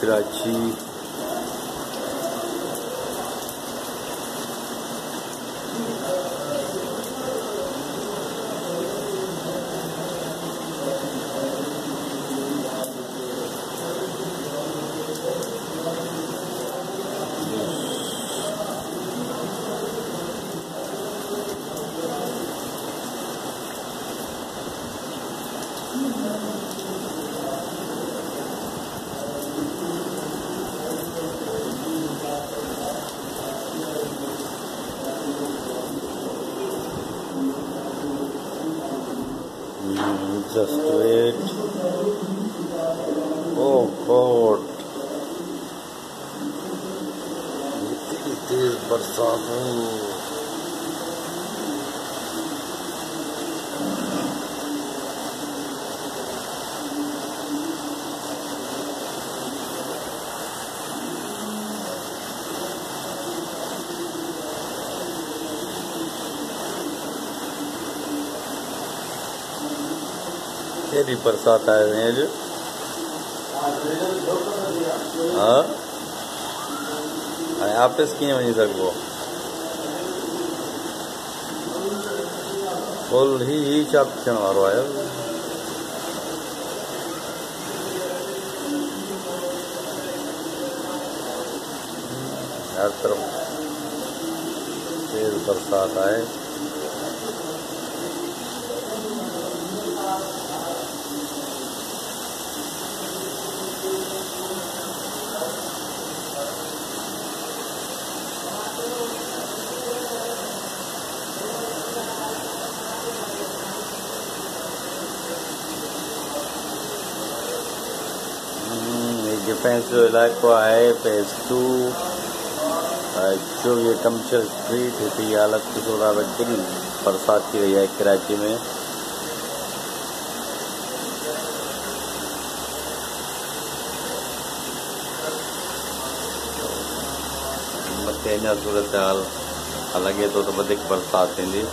Karachi. Just wait. Oh God! इतनी तेज बरसात हो। तेरी बरसात आए हैं जो। हाँ आप इसकी वहीं सको बोल ही चाप क्षण मारो आया हर तरफ तेज बरसात आए। डिफेंस जो इलाइक़ो आहे फेज़ 2 24 कमर्शियल स्ट्रीट। हिते हालत ॾिसो था त केॾी बरसात थी रही आहे कराची में। मथे अञा सूरत हाल लॻे थो त वधीक बरसात थींदी।